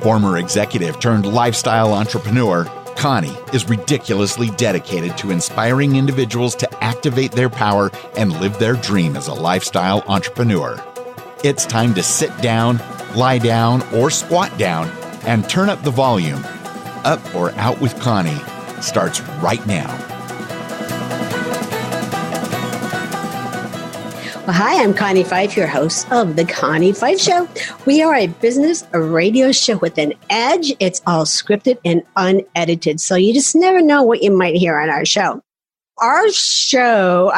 Former executive turned lifestyle entrepreneur, Connie is ridiculously dedicated to inspiring individuals to activate their power and live their dream as a lifestyle entrepreneur. It's time to sit down, lie down, or squat down and turn up the volume. Up or Out with Connie starts right now. Well, hi, I'm Connie Pheiff, your host of The Connie Pheiff Show. We are a business radio show with an edge. It's all scripted and unedited, so you just never know what you might hear on our show. Our show,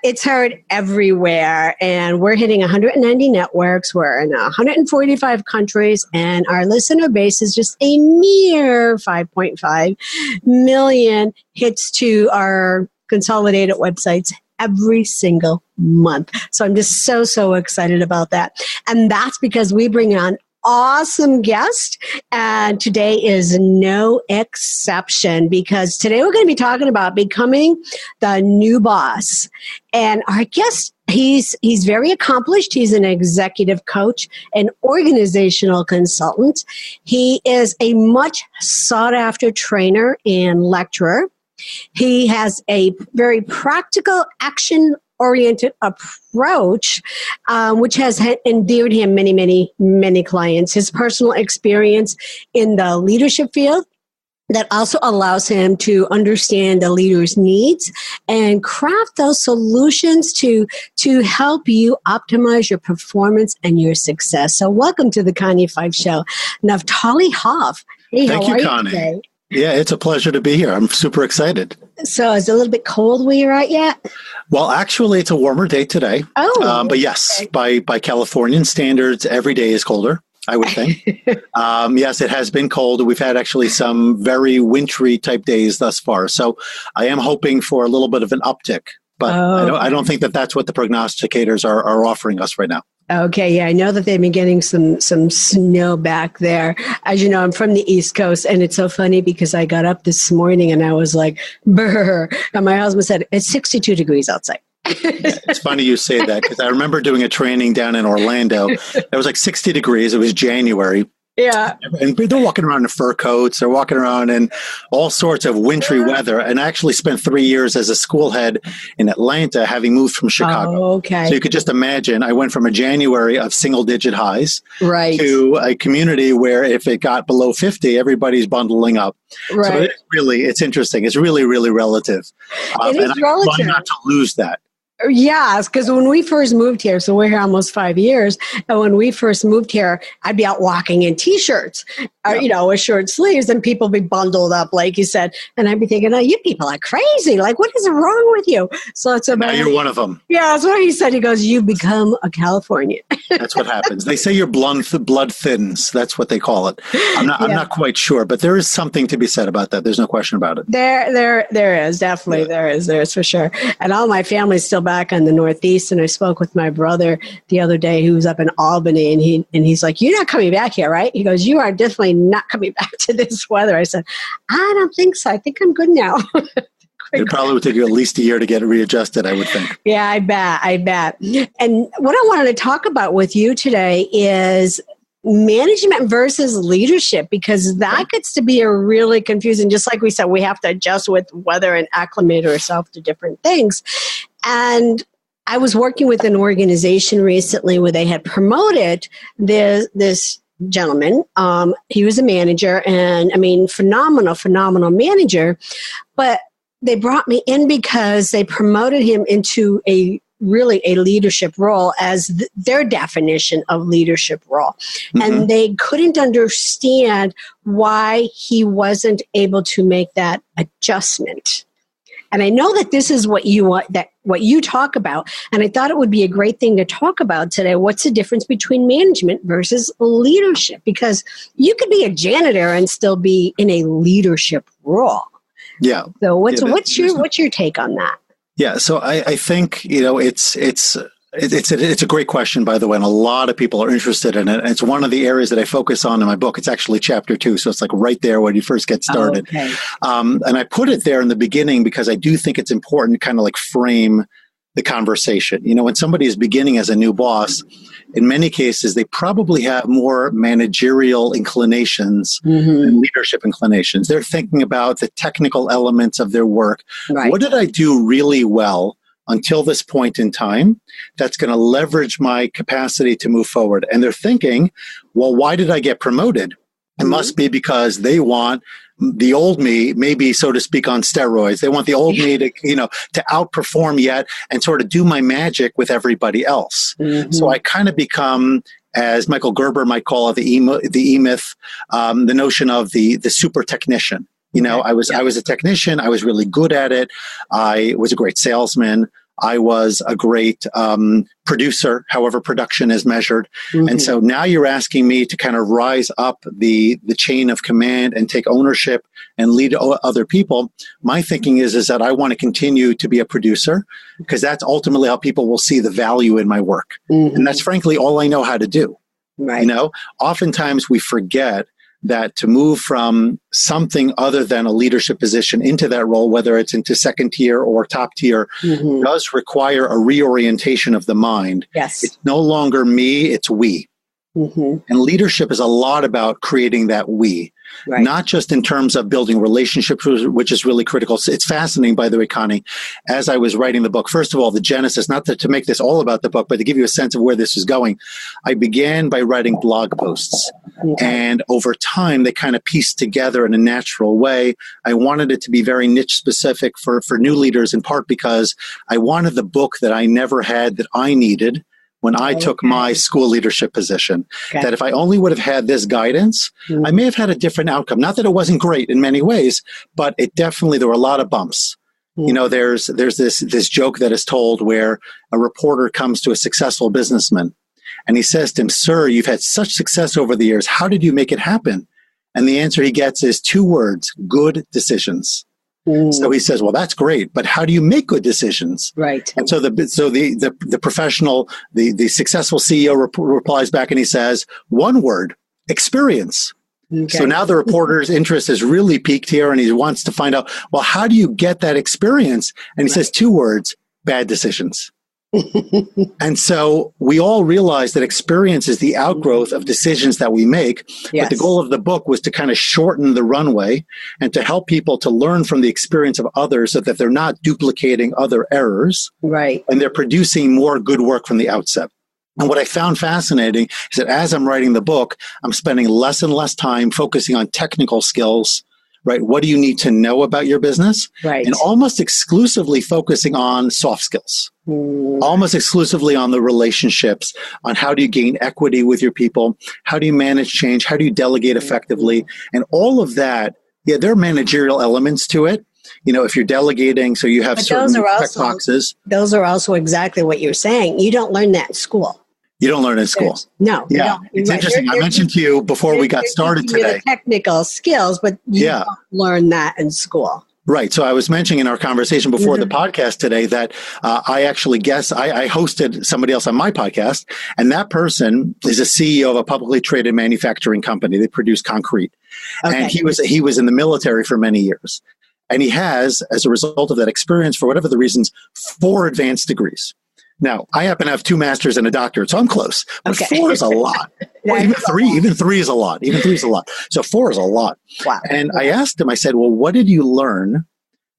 it's heard everywhere, and we're hitting 190 networks. We're in 145 countries, and our listener base is just a mere 5.5 million hits to our consolidated websites every single month. So I'm just so excited about that. And that's because we bring on awesome guest, and today is no exception, because today we're going to be talking about becoming the new boss. And our guest, he's very accomplished. He's an executive coach, an organizational consultant. He is a much sought after trainer and lecturer. He has a very practical, action-oriented approach, which has endeared him many clients. His personal experience in the leadership field that also allows him to understand the leader's needs and craft those solutions to help you optimize your performance and your success. So welcome to the Connie Pheiff Show, Naphtali Hoff. Hey, Thank you, Connie. Today? Yeah, it's a pleasure to be here. I'm super excited. So is it a little bit cold where you're at yet? Well, actually, it's a warmer day today. Oh. But yes, by Californian standards, every day is colder, I would think. Yes, it has been cold. We've had actually some very wintry type days thus far. So I am hoping for a little bit of an uptick. But I don't think that that's what the prognosticators are offering us right now. Okay, yeah, I know that they've been getting some snow back there. As you know, I'm from the East Coast, and it's so funny because I got up this morning and I was like, brr, and my husband said, it's 62 degrees outside. It's funny you say that, because I remember doing a training down in Orlando. It was like 60 degrees. It was January. Yeah. And they're walking around in fur coats. They're walking around in all sorts of wintry weather. And I actually spent 3 years as a school head in Atlanta, having moved from Chicago. Oh, okay. So you could just imagine, I went from a January of single-digit highs right. to a community where if it got below 50, everybody's bundling up. Right. So it's interesting. It's really relative. It is relative. Try not to lose that. Yes, because when we first moved here, so we're here almost 5 years, and when we first moved here, I'd be out walking in T-shirts, with short sleeves, and people be bundled up, like you said, and I'd be thinking, oh, you people are crazy. Like, what is wrong with you? So it's about... Now you're one of them. Yeah, that's what he said. He goes, you become a Californian. That's what happens. They say your blood thins. That's what they call it. I'm not quite sure, but there is something to be said about that. There's no question about it. There is, definitely. Yeah. There is for sure. And all my family's still back in the Northeast, and I spoke with my brother the other day who was up in Albany, and he's like, you're not coming back here, right? He goes, you are definitely not coming back to this weather. I said, I don't think so. I think I'm good now. It probably would take you at least a year to get readjusted, I would think. Yeah, I bet. And what I wanted to talk about with you today is management versus leadership, because that gets to be a really confusing, just like we said, we have to adjust with weather and acclimate ourselves to different things. And I was working with an organization recently where they had promoted this gentleman. He was a manager, and I mean, phenomenal manager. But they brought me in because they promoted him into a leadership role as their definition of leadership role. Mm-hmm. And they couldn't understand why he wasn't able to make that adjustment. And I know that this is what you talk about, and I thought it would be a great thing to talk about today. What's the difference between management versus leadership? Because you could be a janitor and still be in a leadership role. Yeah. So what's your take on that? Yeah. So I think, it's a great question, by the way, and a lot of people are interested in it. And it's one of the areas that I focus on in my book. It's actually chapter 2. So it's like right there when you first get started. Oh, okay. And I put it there in the beginning because I do think it's important to kind of like frame the conversation. When somebody is beginning as a new boss, in many cases, they probably have more managerial inclinations than leadership inclinations. They're thinking about the technical elements of their work. Right. What did I do really well until this point in time that's going to leverage my capacity to move forward? And they're thinking, well, why did I get promoted? It must be because they want the old me, maybe, so to speak, on steroids. They want the old me to, to outperform yet and sort of do my magic with everybody else. So I kind of become, as Michael Gerber might call it, the E-myth, the notion of the super technician. I was a technician. I was really good at it. I was a great salesman. I was a great producer, however production is measured. And so now you're asking me to kind of rise up the chain of command and take ownership and lead other people. My thinking is that I want to continue to be a producer because that's ultimately how people will see the value in my work. And that's frankly all I know how to do. Right. Oftentimes we forget that to move from something other than a leadership position into that role, whether it's into second tier or top tier, does require a reorientation of the mind. Yes. It's no longer me, it's we. And leadership is a lot about creating that we, not just in terms of building relationships, which is really critical. It's fascinating, by the way, Connie, as I was writing the book, first of all, the genesis, not to make this all about the book, but to give you a sense of where this is going. I began by writing blog posts. And over time, they kind of pieced together in a natural way. I wanted it to be very niche specific for new leaders, in part because I wanted the book that I never had that I needed when I took my school leadership position, that if I only would have had this guidance, I may have had a different outcome. Not that it wasn't great in many ways, but it definitely, there were a lot of bumps. There's this joke that is told where a reporter comes to a successful businessman and he says to him, "Sir, you've had such success over the years. How did you make it happen?" And the answer he gets is 2 words: good decisions. So he says, "Well, that's great, but how do you make good decisions?" Right. And so the professional, the successful CEO replies back and he says, 1 word: experience. So now the reporter's interest is really piqued here, and he wants to find out, well, how do you get that experience? And he says 2 words: bad decisions. And so we all realize that experience is the outgrowth of decisions that we make. But the goal of the book was to kind of shorten the runway and to help people to learn from the experience of others so that they're not duplicating other errors. Right. And they're producing more good work from the outset. And what I found fascinating is that as I'm writing the book, I'm spending less and less time focusing on technical skills. Right. What do you need to know about your business? Right. And almost exclusively focusing on soft skills, almost exclusively on the relationships, on how do you gain equity with your people? How do you manage change? How do you delegate effectively? And all of that, there are managerial elements to it. If you're delegating, so you have certain check boxes. Those are also exactly what you're saying. You don't learn that in school. You don't learn in school. No. Yeah. It's interesting. I mentioned to you before we got started today. The technical skills, but you don't learn that in school. Right. So I was mentioning in our conversation before the podcast today that I actually I hosted somebody else on my podcast, and that person is a CEO of a publicly traded manufacturing company. They produce concrete. And he was in the military for many years. And he has, as a result of that experience, for whatever the reasons, 4 advanced degrees. Now, I happen to have 2 masters and a doctorate, so I'm close. But 4 is a lot. Well, even three is a lot. Even 3 is a lot. So 4 is a lot. Wow. And I asked him, I said, well, what did you learn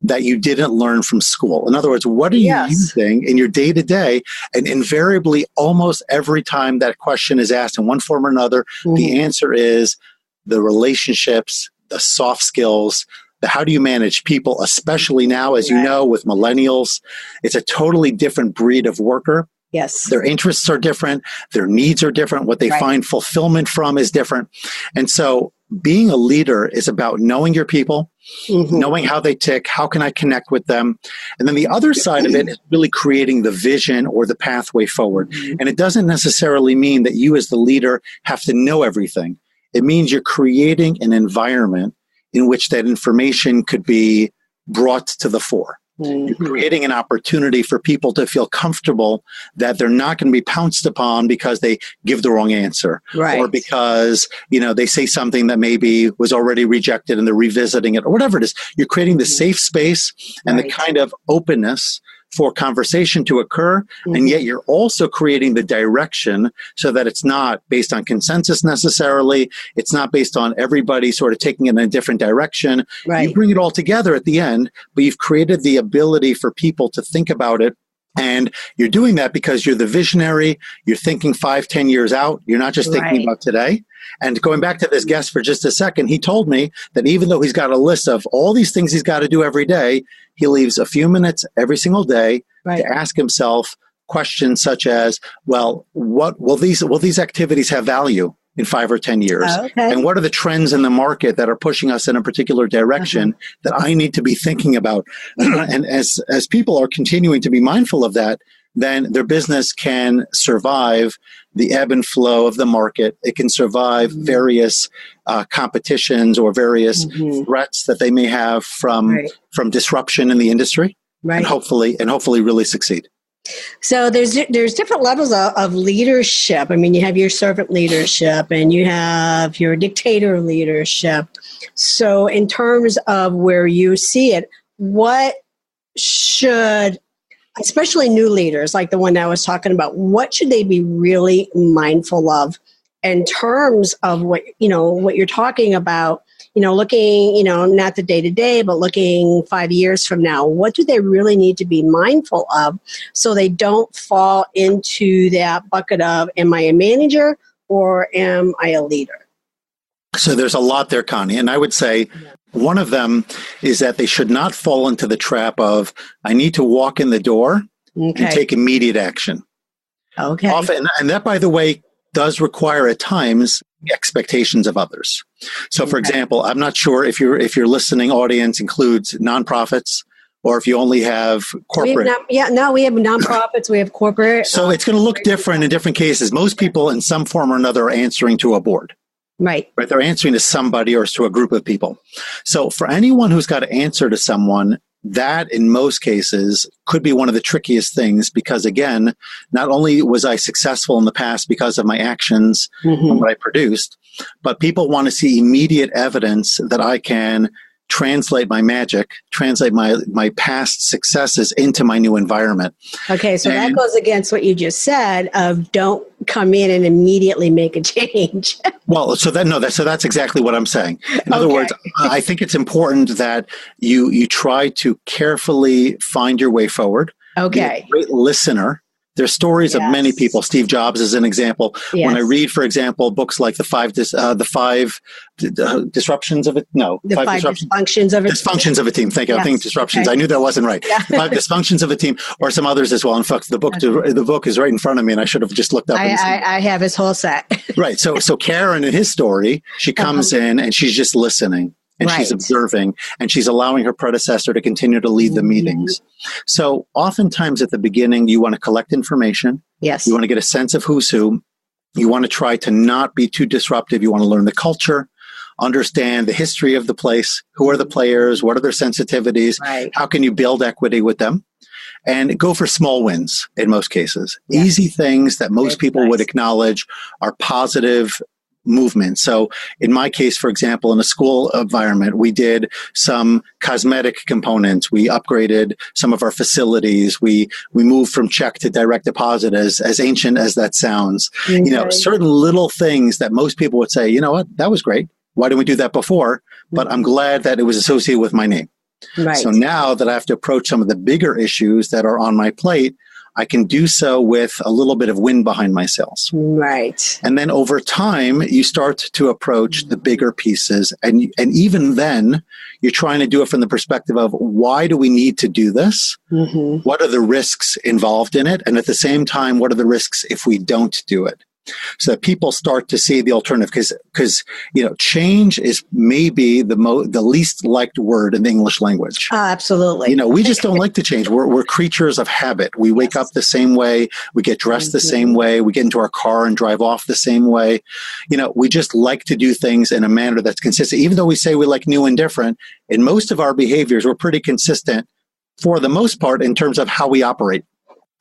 that you didn't learn from school? In other words, what are you using in your day-to-day? And invariably, almost every time that question is asked in one form or another, the answer is the relationships, the soft skills, how do you manage people, especially now, as you know, with millennials. It's a totally different breed of worker. Yes. Their interests are different. Their needs are different. What they find fulfillment from is different. And so being a leader is about knowing your people, knowing how they tick, how can I connect with them? And then the other side of it is really creating the vision or the pathway forward. And it doesn't necessarily mean that you as the leader have to know everything. It means you're creating an environment in which that information could be brought to the fore. You're creating an opportunity for people to feel comfortable that they're not going to be pounced upon because they give the wrong answer, or because, they say something that maybe was already rejected and they're revisiting it, or whatever it is. You're creating the safe space and the kind of openness for conversation to occur, and yet you're also creating the direction so that it's not based on consensus necessarily. It's not based on everybody sort of taking it in a different direction. Right. You bring it all together at the end, but you've created the ability for people to think about it. And you're doing that because you're the visionary. You're thinking 5-10 years out. You're not just thinking about today. And going back to this guest for just a second, he told me that even though he's got a list of all these things he's got to do every day, he leaves a few minutes every single day to ask himself questions such as, well, what will these activities have value in 5 or 10 years? And what are the trends in the market that are pushing us in a particular direction that I need to be thinking about? And as people are continuing to be mindful of that, then their business can survive the ebb and flow of the market. It can survive various competitions or various threats that they may have from disruption in the industry, and hopefully really succeed. So there's different levels of leadership. I mean, you have your servant leadership and you have your dictator leadership. So in terms of where you see it, what should, especially new leaders like the one that I was talking about, what should they be really mindful of in terms of what you're talking about? Looking, not the day to day, but looking 5 years from now, what do they really need to be mindful of so they don't fall into that bucket of, am I a manager or am I a leader? So there's a lot there, Connie. And I would say one of them is that they should not fall into the trap of, I need to walk in the door and take immediate action. Often, and that, by the way, does require at times expectations of others. So, for example, I'm not sure if your listening audience includes nonprofits or if you only have corporate. We have nonprofits, we have corporate. So it's going to look different in different cases. Most people in some form or another are answering to a board. Right. They're answering to somebody or to a group of people. So for anyone who's got to answer to someone, that in most cases could be one of the trickiest things because, again, not only was I successful in the past because of my actions and what I produced, but people want to see immediate evidence that I can translate my magic, translate my past successes into my new environment. Okay, so that goes against what you just said of don't come in and immediately make a change. Well, so that's exactly what I'm saying. In other words, I think it's important that you try to carefully find your way forward. Be a great listener. There's stories of many people. Steve Jobs is an example. When I read, for example, books like the five disruptions of it. No, the five dysfunctions of it. Dysfunctions of a team. Thank you. I think disruptions. I knew that wasn't right. The 5 dysfunctions of a team, or some others as well. In fact, the book is right in front of me, and I should have just looked up. I have his whole set. Right. So Karen, in his story, she comes in and she's just listening. And she's observing, and she's allowing her predecessor to continue to lead the meetings. So oftentimes at the beginning, you want to collect information. Yes. You want to get a sense of who's who. You want to try to not be too disruptive. You want to learn the culture, understand the history of the place. Who are the players? What are their sensitivities? How can you build equity with them? And go for small wins in most cases. Easy things that most people would acknowledge are positive movement. So in my case, for example, in a school environment, we did some cosmetic components. We upgraded some of our facilities. We moved from check to direct deposit, as ancient as that sounds. Certain little things that most people would say, you know what, that was great. Why didn't we do that before? But I'm glad that it was associated with my name. So now that I have to approach some of the bigger issues that are on my plate, I can do so with a little bit of wind behind my sails. Right. And then over time, you start to approach the bigger pieces. And even then, you're trying to do it from the perspective of, why do we need to do this? What are the risks involved in it? And at the same time, what are the risks if we don't do it? So that people start to see the alternative, because change is maybe the least liked word in the English language. Absolutely. We just don't like to change. We're creatures of habit. We wake up the same way. We get dressed the same way. We get into our car and drive off the same way. We just like to do things in a manner that's consistent. Even though we say we like new and different, in most of our behaviors, we're pretty consistent for the most part in terms of how we operate.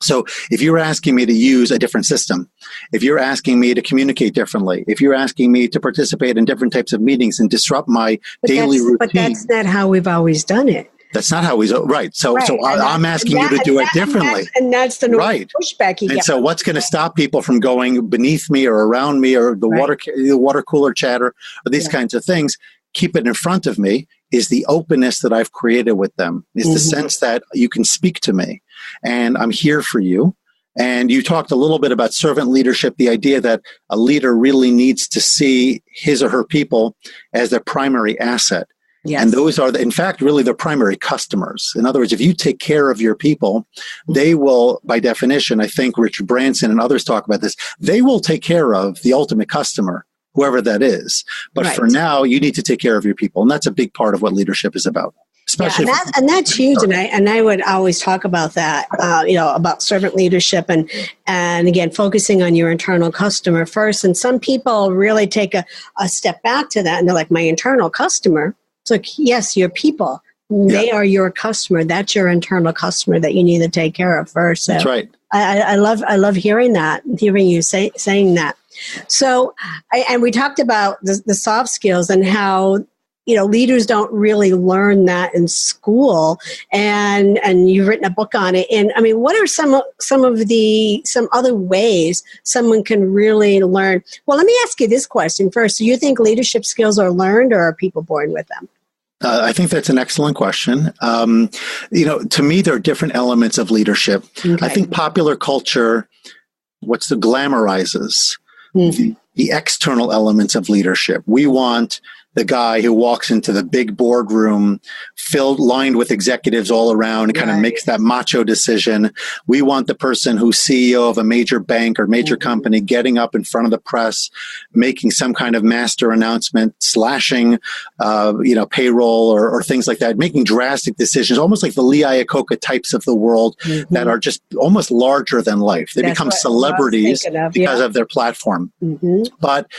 So if you're asking me to use a different system, if you're asking me to communicate differently, if you're asking me to participate in different types of meetings and disrupt my daily routine. But that's not how we've always done it. That's not how he's right. So I'm asking you to do it differently. And that's the right. pushback you get. And so what's going to stop people from going beneath me or around me or the water cooler chatter or these kinds of things? Keep it in front of me is the openness that I've created with them, is the sense that you can speak to me and I'm here for you. And you talked a little bit about servant leadership, the idea that a leader really needs to see his or her people as their primary asset. Yes. And those are, in fact, really their primary customers. In other words, if you take care of your people, they will, by definition, I think Richard Branson and others talk about this, they will take care of the ultimate customer, whoever that is. But for now, you need to take care of your people. And that's a big part of what leadership is about. Especially and that's huge. And I would always talk about that, about servant leadership and again, focusing on your internal customer first. And some people really take a step back to that and they're like, my internal customer. It's like, yes, your people, they are your customer. That's your internal customer that you need to take care of first. So that's right. I love hearing that, hearing you saying that. So, and we talked about the soft skills and how, leaders don't really learn that in school, and you've written a book on it. And I mean, what are some other ways someone can really learn? Well, let me ask you this question first. Do you think leadership skills are learned, or are people born with them? I think that's an excellent question. To me, there are different elements of leadership. Okay. I think popular culture, glamorizes the external elements of leadership. We want the guy who walks into the big boardroom lined with executives all around and kind of makes that macho decision. We want the person who's CEO of a major bank or major company getting up in front of the press, making some kind of master announcement, slashing, payroll or things like that, making drastic decisions, almost like the Lee Iacocca types of the world that are just almost larger than life. They become celebrities because of their platform. But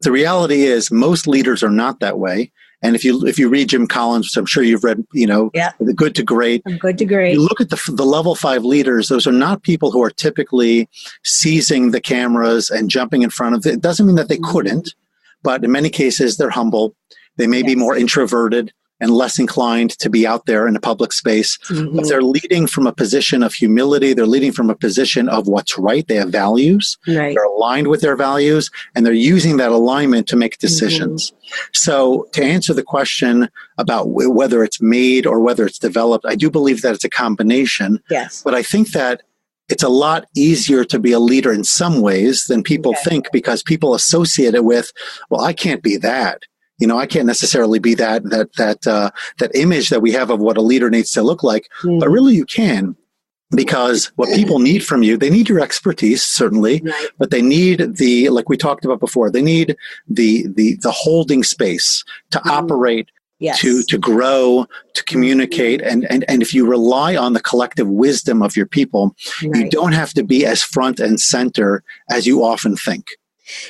the reality is most leaders are not that way. And if you read Jim Collins, which I'm sure you've read, The Good to Great. From Good to Great. You look at the level 5 leaders, those are not people who are typically seizing the cameras and jumping in front of it. It doesn't mean that they couldn't, but in many cases they're humble. They may be more introverted and less inclined to be out there in a public space. But they're leading from a position of humility. They're leading from a position of what's right. They have values. Right. They're aligned with their values, and they're using that alignment to make decisions. So to answer the question about whether it's made or whether it's developed, I do believe that it's a combination. Yes. But I think that it's a lot easier to be a leader in some ways than people think, because people associate it with, well, I can't be that. I can't necessarily be that image that we have of what a leader needs to look like, but really you can, because what people need from you, they need your expertise, certainly, but they need like we talked about before, they need the holding space to operate, to grow, to communicate. And if you rely on the collective wisdom of your people, you don't have to be as front and center as you often think.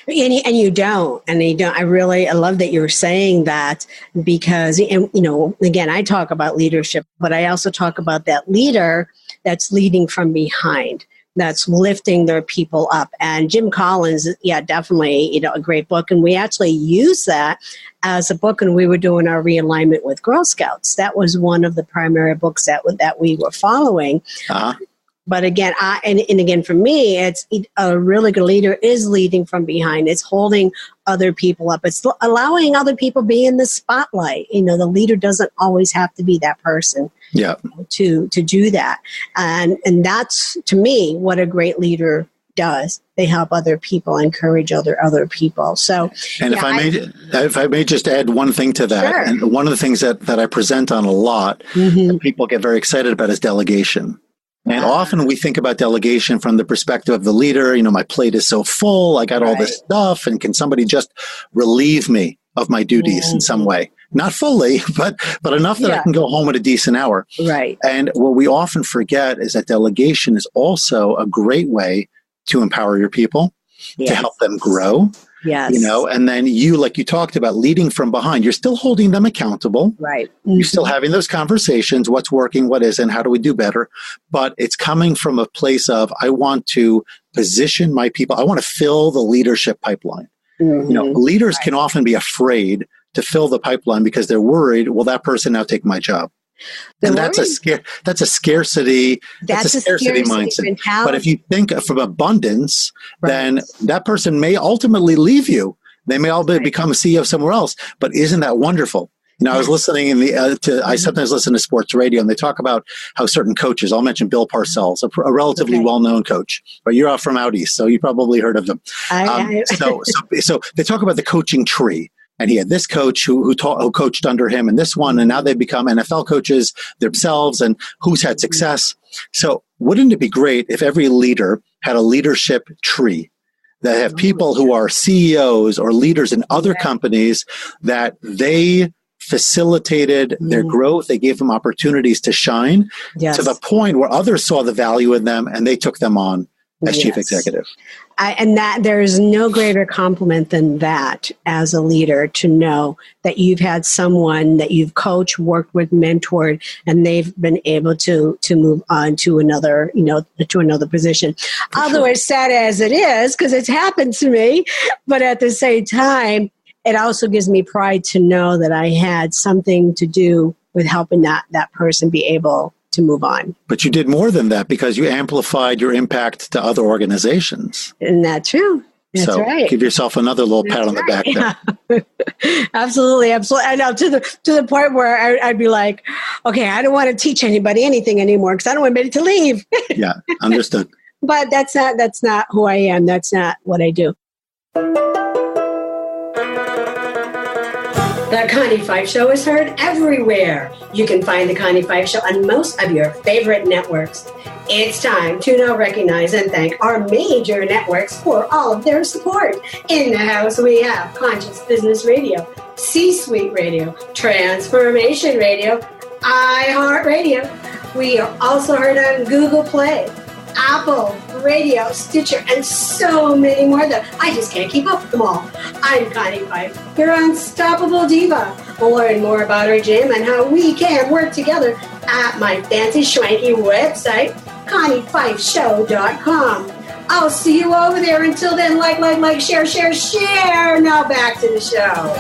And you don't. I love that you're saying that, because, again, I talk about leadership, but I also talk about that leader that's leading from behind, that's lifting their people up. And Jim Collins, definitely, a great book. And we actually use that as a book when we were doing our realignment with Girl Scouts. That was one of the primary books that we were following. But again, again, for me, it's a really good leader is leading from behind. It's holding other people up. It's allowing other people be in the spotlight. The leader doesn't always have to be that person to do that. And that's, to me, what a great leader does. They help other people, encourage other people. So, and if I may just add one thing to that, and one of the things that I present on a lot that people get very excited about is delegation. And often we think about delegation from the perspective of the leader. My plate is so full. I got all this stuff. And can somebody just relieve me of my duties in some way? Not fully, but enough that I can go home at a decent hour. Right. And what we often forget is that delegation is also a great way to empower your people, to help them grow. Yes. And then you, like you talked about, leading from behind, you're still holding them accountable. Right. You're still having those conversations. What's working? What isn't? How do we do better? But it's coming from a place of, I want to position my people. I want to fill the leadership pipeline. Leaders can often be afraid to fill the pipeline because they're worried, will that person now take my job? And that's a scarcity mindset. mentality. But if you think from abundance, then that person may ultimately leave you. They may all become a CEO somewhere else. But isn't that wonderful? I was listening I sometimes listen to sports radio, and they talk about how certain coaches, I'll mention Bill Parcells, a relatively well-known coach, but you're out from out east, so you probably heard of them. So they talk about the coaching tree. And he had this coach who coached under him, and this one, and now they've become NFL coaches themselves, and who's had success. So wouldn't it be great if every leader had a leadership tree that have people who are CEOs or leaders in other companies, that they facilitated their growth. They gave them opportunities to shine to the point where others saw the value in them and they took them on as chief executive. And that there is no greater compliment than that as a leader, to know that you've had someone that you've coached, worked with, mentored, and they've been able to move on to another, to another position. Although as sad as it is, because it's happened to me, but at the same time, it also gives me pride to know that I had something to do with helping that person be able to move on. But you did more than that, because you amplified your impact to other organizations. Isn't that true? That's right. Give yourself another little pat on the back there. Yeah. Absolutely. I know, to the point where I'd be like, okay, I don't want to teach anybody anything anymore because I don't want anybody to leave. Yeah, understood. But that's not who I am. That's not what I do. The Connie Pheiff Show is heard everywhere. You can find The Connie Pheiff Show on most of your favorite networks. It's time to now recognize and thank our major networks for all of their support. In the house, we have Conscious Business Radio, C-Suite Radio, Transformation Radio, iHeartRadio. We are also heard on Google Play, Apple, Radio, Stitcher, and so many more that I just can't keep up with them all. I'm Connie Pheiff, your unstoppable diva. Learn more about our gym and how we can work together at my fancy schwanky website, ConniePheiffShow.com. I'll see you over there. Until then, like, share. Now back to the show.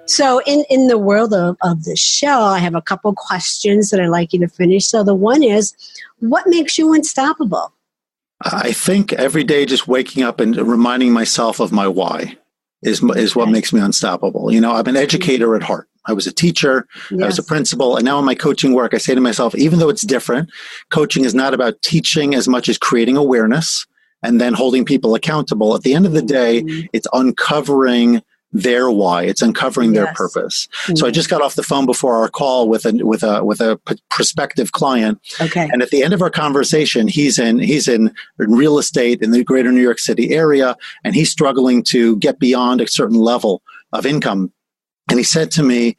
So in the world of the show, I have a couple questions that I'd like you to finish. So the one is, what makes you unstoppable? I think every day just waking up and reminding myself of my why is what makes me unstoppable. I'm an educator at heart. I was a teacher, I was a principal, and now in my coaching work, I say to myself, even though it's different, coaching is not about teaching as much as creating awareness and then holding people accountable. At the end of the day, it's uncovering their why. It's uncovering their purpose. Mm-hmm. So I just got off the phone before our call with a prospective client. Okay. And at the end of our conversation, he's in real estate in the greater New York City area, and he's struggling to get beyond a certain level of income. And he said to me,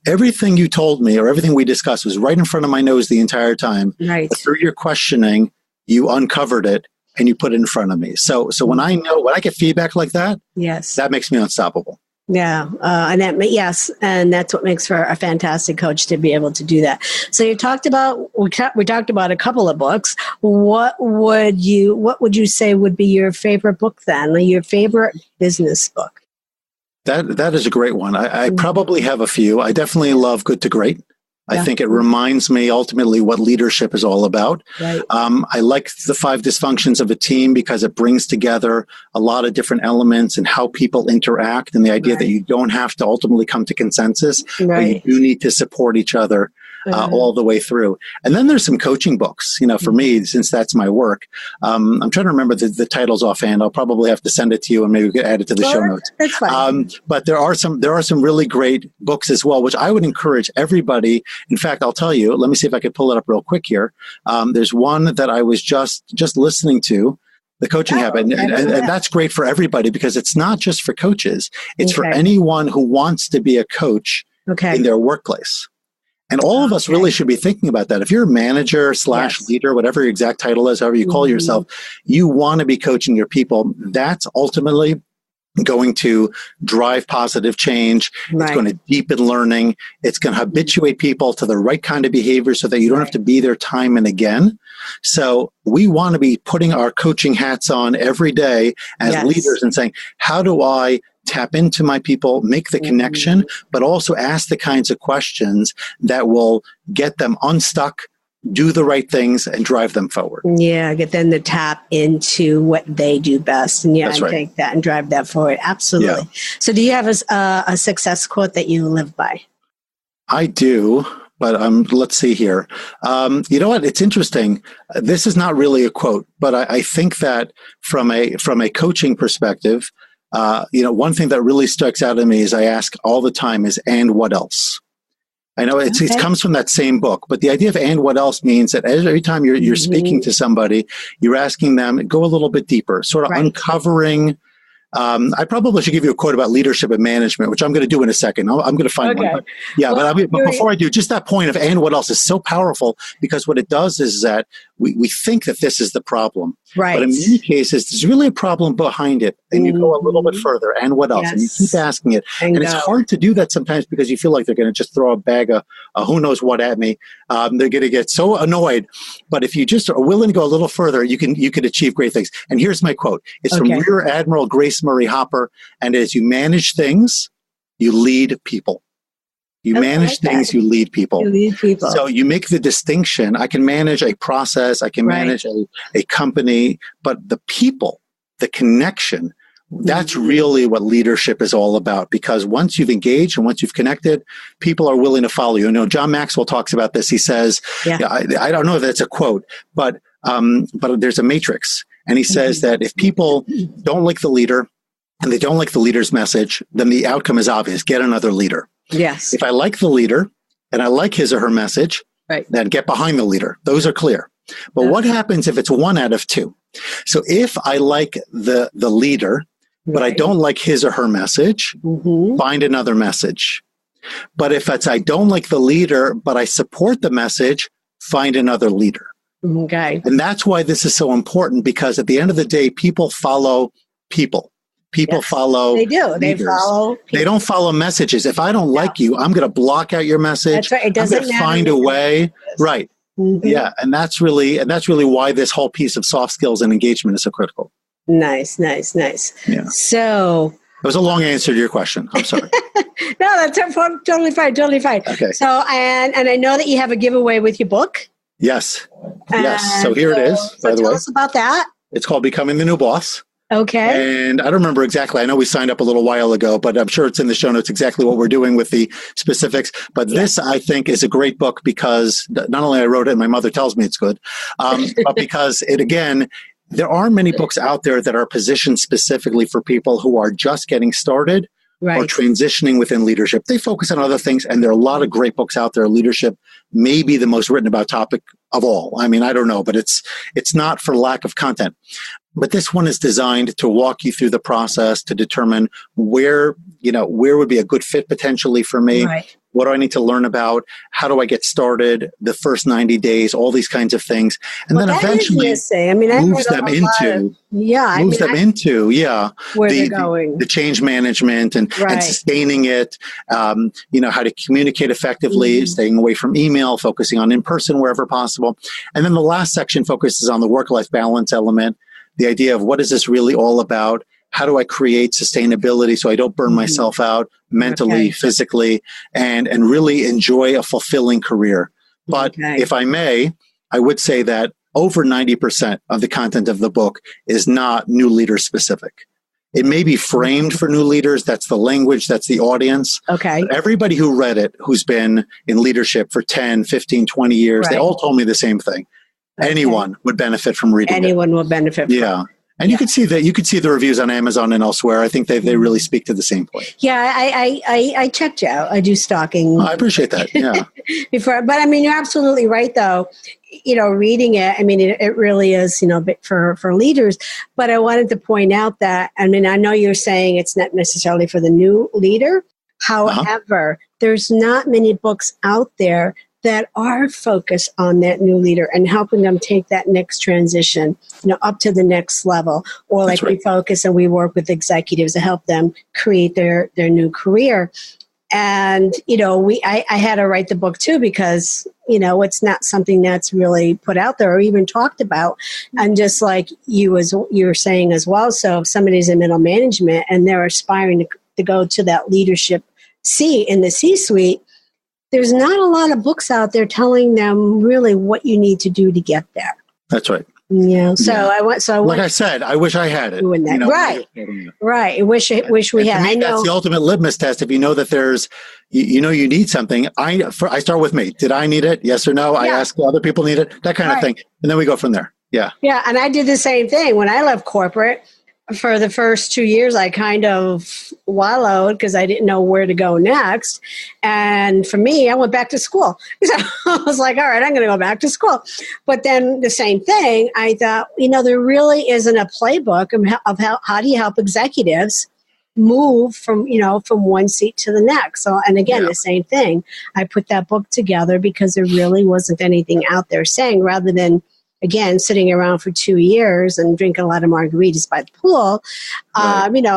everything you told me or everything we discussed was right in front of my nose the entire time. Right. But through your questioning, you uncovered it and you put it in front of me. So when I get feedback like that, that makes me unstoppable. Yeah. And that's what makes for a fantastic coach, to be able to do that. So we talked about a couple of books. What would you say would be your favorite book then? Your favorite business book? That is a great one. I probably have a few. I definitely love Good to Great. I think it reminds me ultimately what leadership is all about. Right. I like The 5 Dysfunctions of a Team because it brings together a lot of different elements and how people interact, and the idea that you don't have to ultimately come to consensus, but you do need to support each other all the way through. And then there's some coaching books, for me, since that's my work. I'm trying to remember the titles offhand. I'll probably have to send it to you and maybe we could add it to the show notes. That's fine. But there are some really great books as well, which I would encourage everybody. In fact, I'll tell you, let me see if I could pull it up real quick here. There's one that I was just listening to, The Coaching Habit. And that's great for everybody because it's not just for coaches. It's for anyone who wants to be a coach in their workplace. And all of us really should be thinking about that. If you're a manager / leader, whatever your exact title is, however you call yourself, you want to be coaching your people. That's ultimately going to drive positive change. Right. It's going to deepen learning. It's going to habituate people to the right kind of behavior so that you don't have to be there time and again. So we want to be putting our coaching hats on every day as leaders and saying, how do I tap into my people, make the connection, but also ask the kinds of questions that will get them unstuck, do the right things, and drive them forward. Yeah, get them to tap into what they do best, and That's right. take that and drive that forward. Absolutely. Yeah. So, do you have a success quote that you live by? I do, but let's see here. You know what? It's interesting. This is not really a quote, but I think that from a coaching perspective, one thing that really sticks out to me is I ask all the time is, and what else? I know it comes from that same book, but the idea of and what else means that every time you're speaking to somebody, you're asking them, go a little bit deeper, sort of uncovering. I probably should give you a quote about leadership and management, which I'm going to do in a second. I'm going to find one. But, but before I do, just that point of and what else is so powerful, because what it does is that we think that this is the problem. Right. But in many cases, there's really a problem behind it. And you go a little bit further. And what else? Yes. And you keep asking it. And it's hard to do that sometimes because you feel like they're going to just throw a bag of who knows what at me. They're going to get so annoyed. But if you just are willing to go a little further, you can achieve great things. And here's my quote. It's from Rear Admiral Grace Murray Hopper. And as you manage things, you lead people. You manage things, you lead people. You lead people. So you make the distinction. I can manage a process, I can manage a company, but the people, the connection, that's really what leadership is all about. Because once you've engaged and once you've connected, people are willing to follow you. You know, John Maxwell talks about this. He says, I don't know if that's a quote, but there's a matrix. And he says that if people don't like the leader and they don't like the leader's message, then the outcome is obvious. Get another leader. Yes. If I like the leader and I like his or her message, then get behind the leader. Those are clear. But what happens if it's 1 out of 2? So if I like the leader, but I don't like his or her message, find another message. But if it's I don't like the leader, but I support the message, find another leader. Okay. And that's why this is so important, because at the end of the day, people follow people. People follow. They do. Leaders. They follow. People. They don't follow messages. If I don't like you, I'm going to block out your message. That's right. It doesn't I'm going to find a way. Right. Yeah. And that's really why this whole piece of soft skills and engagement is so critical. Nice. Yeah. So. It was a long answer to your question. I'm sorry. No, that's totally fine. Okay. So, and I know that you have a giveaway with your book. Yes. So here it is, by the way. Tell us about that. It's called Becoming the New Boss. Okay. And I don't remember exactly. I know we signed up a little while ago, but I'm sure it's in the show notes exactly what we're doing with the specifics. But this, I think, is a great book because not only I wrote it, and my mother tells me it's good, but because there aren't many books out there that are positioned specifically for people who are just getting started or transitioning within leadership. They focus on other things, and there are a lot of great books out there. Leadership may be the most written about topic of all. I mean, I don't know, but it's not for lack of content. But this one is designed to walk you through the process to determine where would be a good fit potentially for me. Right. What do I need to learn about? How do I get started? The first 90 days, all these kinds of things. And then eventually moves them into where they're going. The change management and sustaining it, how to communicate effectively, staying away from email, focusing on in-person wherever possible. And then the last section focuses on the work-life balance element, the idea of what is this really all about? How do I create sustainability so I don't burn myself out mentally, physically, and really enjoy a fulfilling career? But if I may, I would say that over 90% of the content of the book is not new leader specific. It may be framed for new leaders. That's the language. That's the audience. Okay. But everybody who read it, who's been in leadership for 10, 15, 20 years, they all told me the same thing. Okay. Anyone would benefit from reading it. Anyone will benefit from it. And you could see the reviews on Amazon and elsewhere. I think they really speak to the same point. Yeah, I checked you out. I do stalking. I appreciate that. Yeah. But I mean, you're absolutely right, though. Reading it, I mean, it really is, for leaders. But I wanted to point out that, I mean, I know you're saying it's not necessarily for the new leader. However, there's not many books out there that are focused on that new leader and helping them take that next transition, up to the next level. Or we focus and we work with executives to help them create their new career. And, I had to write the book too, because, it's not something that's really put out there or even talked about. And just like you were saying as well. So if somebody's in middle management and they're aspiring to go to that leadership seat in the C-suite, there's not a lot of books out there telling them really what you need to do to get there. That's right. Yeah. Like I said, I wish I had it. Right. I wish we had. I know that's the ultimate litmus test. If you know that there's, you need something. I start with me. Did I need it? Yes or no? Yeah. I ask other people need it. That kind of thing, and then we go from there. Yeah. Yeah, and I did the same thing when I left corporate. For the first 2 years, I kind of wallowed because I didn't know where to go next. And for me, I went back to school. So I was like, all right, I'm going to go back to school. But then the same thing, I thought, there really isn't a playbook of how do you help executives move from one seat to the next. So, and again, the same thing. I put that book together because there really wasn't anything out there saying, rather than, again, sitting around for 2 years and drinking a lot of margaritas by the pool,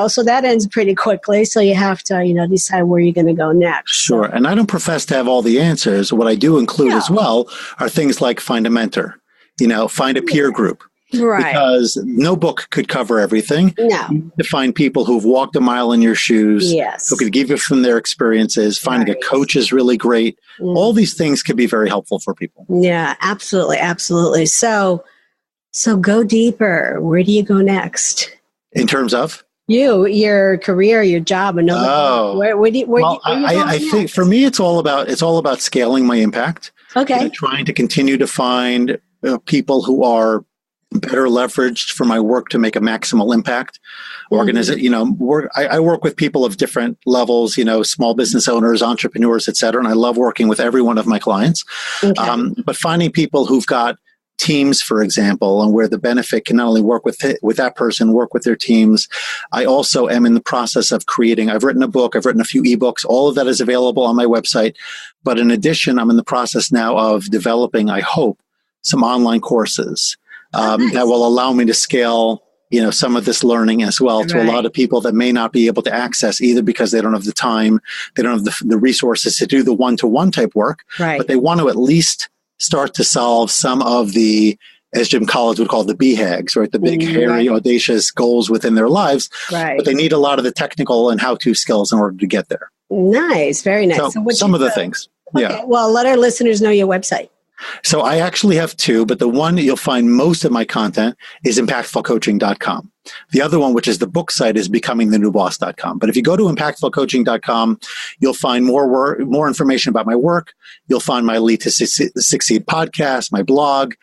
so that ends pretty quickly. So you have to, decide where you're going to go next. Sure. And I don't profess to have all the answers. What I do include as well are things like find a mentor, find a peer group. Right. Because no book could cover everything. No. You need to find people who've walked a mile in your shoes, who could give you from their experiences. Finding a coach is really great. All these things could be very helpful for people. Yeah, absolutely. Absolutely. So go deeper. Where do you go next? In terms of? Your career, your job, another. I think for me, it's all about scaling my impact. Okay. Trying to continue to find people who are better leveraged for my work to make a maximal impact. I work with people of different levels, small business owners, entrepreneurs, et cetera. And I love working with every one of my clients. Okay. But finding people who've got teams, for example, and where the benefit can not only work with that person, work with their teams. I also am in the process of I've written a book, I've written a few ebooks, all of that is available on my website. But in addition, I'm in the process now of developing, I hope, some online courses that will allow me to scale, some of this learning as well to a lot of people that may not be able to access, either because they don't have the time, they don't have the resources to do the one-to-one type work, but they want to at least start to solve some of the, as Jim Collins would call the BHAGs, right? The big, hairy, audacious goals within their lives. Right. But they need a lot of the technical and how-to skills in order to get there. Nice. Very nice. So some of the things. Okay. Yeah. Well, let our listeners know your website. So I actually have two, but the one you'll find most of my content is impactfulcoaching.com. The other one, which is the book site, is becomingthenewboss.com. But if you go to impactfulcoaching.com, you'll find more information about my work. You'll find my Lead to Succeed podcast, my blog,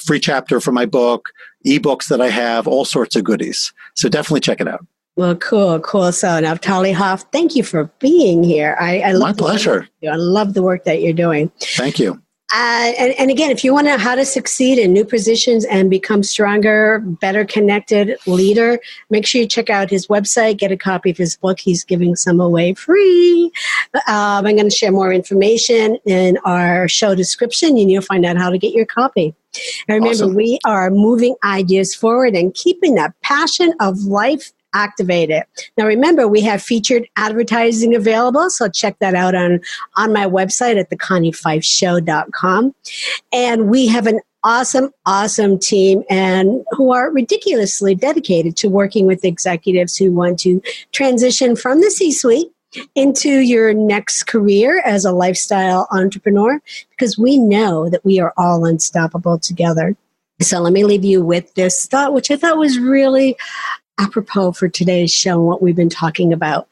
free chapter for my book, ebooks that I have, all sorts of goodies. So definitely check it out. Well, cool. So Naphtali Hoff, thank you for being here. I love my pleasure. I love the work that you're doing. Thank you. And again, if you want to know how to succeed in new positions and become stronger, better connected leader, make sure you check out his website, get a copy of his book. He's giving some away free. I'm going to share more information in our show description, and you'll find out how to get your copy. And remember, we are moving ideas forward and keeping that passion of life activated. Now, remember, we have featured advertising available, so check that out on my website at theconniepfeifshow.com. And we have an awesome team and who are ridiculously dedicated to working with executives who want to transition from the C-suite into your next career as a lifestyle entrepreneur, because we know that we are all unstoppable together. So let me leave you with this thought, which I thought was really apropos for today's show and what we've been talking about,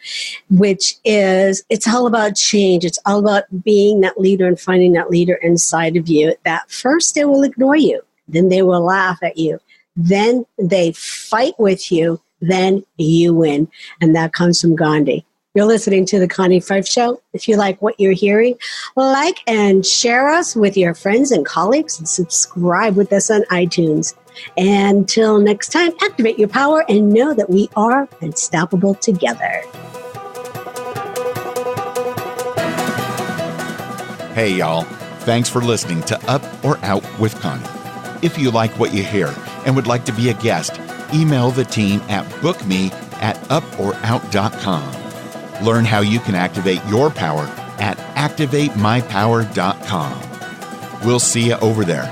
which is it's all about change. It's all about being that leader and finding that leader inside of you. That first they will ignore you, then they will laugh at you, then they fight with you, then you win. And that comes from Gandhi. You're listening to The Connie Pheiff Show. If you like what you're hearing, like and share us with your friends and colleagues and subscribe with us on iTunes. Until next time, activate your power and know that we are unstoppable together. Hey, y'all. Thanks for listening to Up or Out with Connie. If you like what you hear and would like to be a guest, email the team at bookme@uporout.com. Learn how you can activate your power at activatemypower.com. We'll see you over there.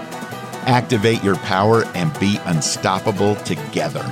Activate your power and be unstoppable together.